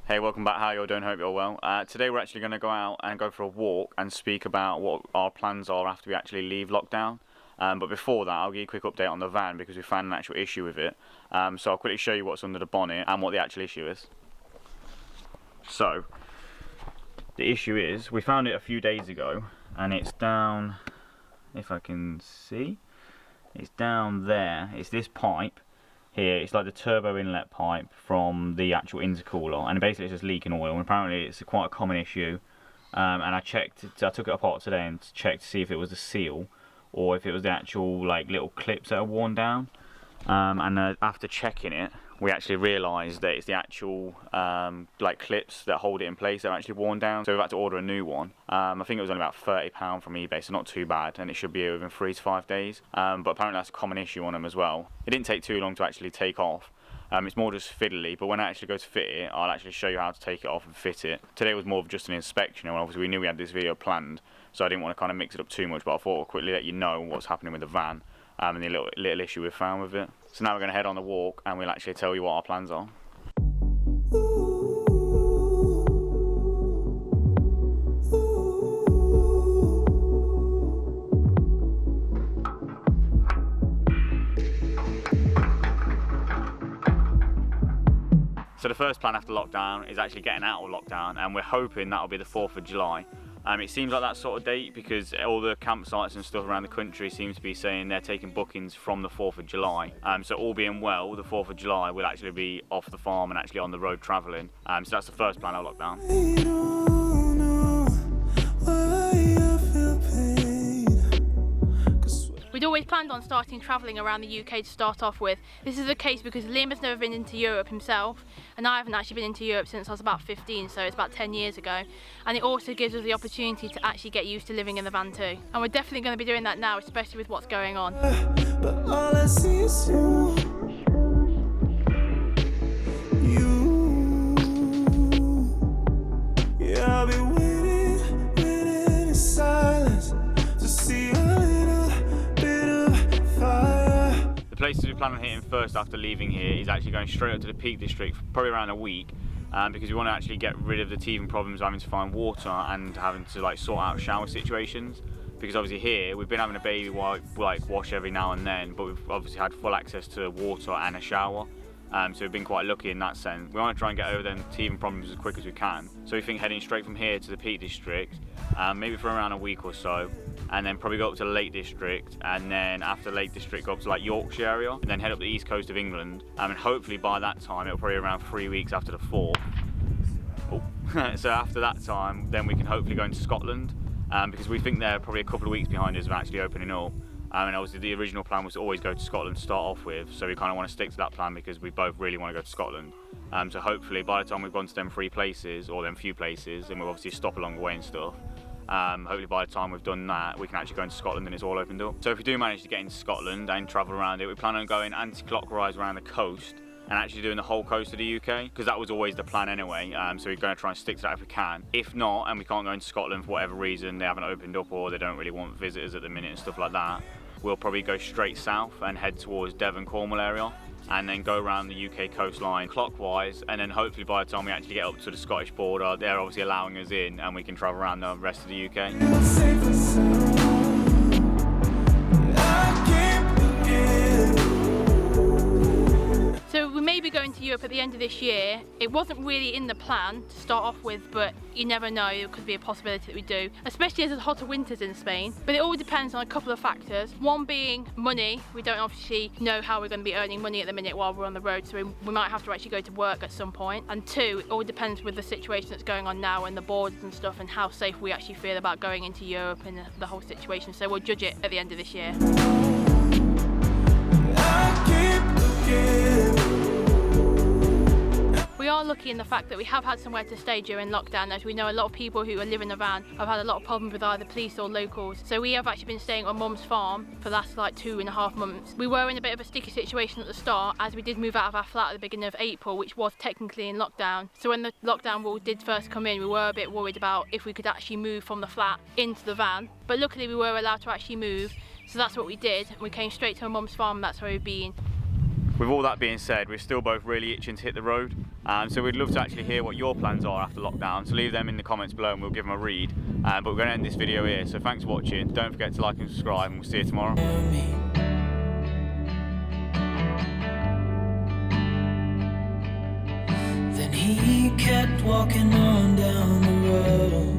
Hey, welcome back. How you're doing? Hope you're well. Today we're actually going to go out and go for a walk and speak about what our plans are after we actually leave lockdown. But before that, I'll give you a quick update on the van because we found an actual issue with it. So I'll quickly show you what's under the bonnet and what the actual issue is. So, the issue is, we found it a few days ago and it's down, if I can see, it's down there. It's this pipe here. It's like the turbo inlet pipe from the actual intercooler, and basically it's just leaking oil, and apparently it's quite a common issue. And I took it apart today and checked to see if it was the seal or if it was the actual like little clips that are worn down. After checking it, we actually realised that it's the actual like clips that hold it in place that are actually worn down. So we've had to order a new one. I think it was only about £30 from eBay, so not too bad, and it should be here within 3 to 5 days. But apparently that's a common issue on them as well. It didn't take too long to actually take off. It's more just fiddly, but when I actually go to fit it, I'll actually show you how to take it off and fit it. Today was more of just an inspection, and obviously we knew we had this video planned, so I didn't want to kind of mix it up too much, but I thought I'd quickly let you know what's happening with the van and the little issue we've found with it. So now we're going to head on the walk and we'll actually tell you what our plans are. So the first plan after lockdown is actually getting out of lockdown, and we're hoping that'll be the 4th of July. It seems like that sort of date because all the campsites and stuff around the country seem to be saying they're taking bookings from the 4th of July. So all being well, the 4th of July will actually be off the farm and actually on the road travelling. So that's the first plan of lockdown. We'd always planned on starting travelling around the UK to start off with. This is the case because Liam has never been into Europe himself, and I haven't actually been into Europe since I was about 15, so it's about 10 years ago. And it also gives us the opportunity to actually get used to living in the van too. And we're definitely going to be doing that now, especially with what's going on. But all I see is you. Yeah, I'll be waiting in silence to see a little bit of fire. The places we plan on hitting first after leaving here is actually going straight up to the Peak District for probably around a week, because we want to actually get rid of the teething problems of having to find water and having to like sort out shower situations. Because obviously here we've been having a baby wash every now and then, but we've obviously had full access to water and a shower. So we've been quite lucky in that sense. We want to try and get over them teething problems as quick as we can. So we think heading straight from here to the Peak District, maybe for around a week or so, and then probably go up to the Lake District, and then after Lake District go up to like Yorkshire area, and then head up the east coast of England. And hopefully by that time, it'll probably be around 3 weeks after the 4th. Oh. So after that time, then we can hopefully go into Scotland, because we think they're probably a couple of weeks behind us of actually opening up. And obviously the original plan was to always go to Scotland to start off with, so we kind of want to stick to that plan because we both really want to go to Scotland. So hopefully by the time we've gone to them 3 places, or them few places, and we'll obviously stop along the way and stuff, hopefully by the time we've done that, we can actually go into Scotland and it's all opened up. So if we do manage to get into Scotland and travel around it, we plan on going anti-clockwise around the coast and actually doing the whole coast of the UK, because that was always the plan anyway. So we're going to try and stick to that if we can. If not, and we can't go into Scotland for whatever reason, they haven't opened up or they don't really want visitors at the minute and stuff like that, we'll probably go straight south and head towards Devon, Cornwall area, and then go around the UK coastline clockwise, and then hopefully by the time we actually get up to the Scottish border, they're obviously allowing us in and we can travel around the rest of the UK. So we may be going to Europe at the end of this year. It wasn't really in the plan to start off with, but you never know, it could be a possibility that we do, especially as there's hotter winters in Spain. But it all depends on a couple of factors. One being money. We don't obviously know how we're going to be earning money at the minute while we're on the road, so we might have to actually go to work at some point. And 2, it all depends with the situation that's going on now and the borders and stuff, and how safe we actually feel about going into Europe and the whole situation. So we'll judge it at the end of this year. We are lucky in the fact that we have had somewhere to stay during lockdown, as we know a lot of people who live in a van have had a lot of problems with either police or locals. So we have actually been staying on Mum's farm for the last like 2.5 months. We were in a bit of a sticky situation at the start, as we did move out of our flat at the beginning of April, which was technically in lockdown. So when the lockdown rule did first come in, we were a bit worried about if we could actually move from the flat into the van. But luckily we were allowed to actually move, so that's what we did. We came straight to my mum's farm, and that's where we've been. with all that being said, we're still both really itching to hit the road, so we'd love to actually hear what your plans are after lockdown, so leave them in the comments below and we'll give them a read. But we're going to end this video here, so thanks for watching, don't forget to like and subscribe, and we'll see you tomorrow. Then he kept walking on down the road.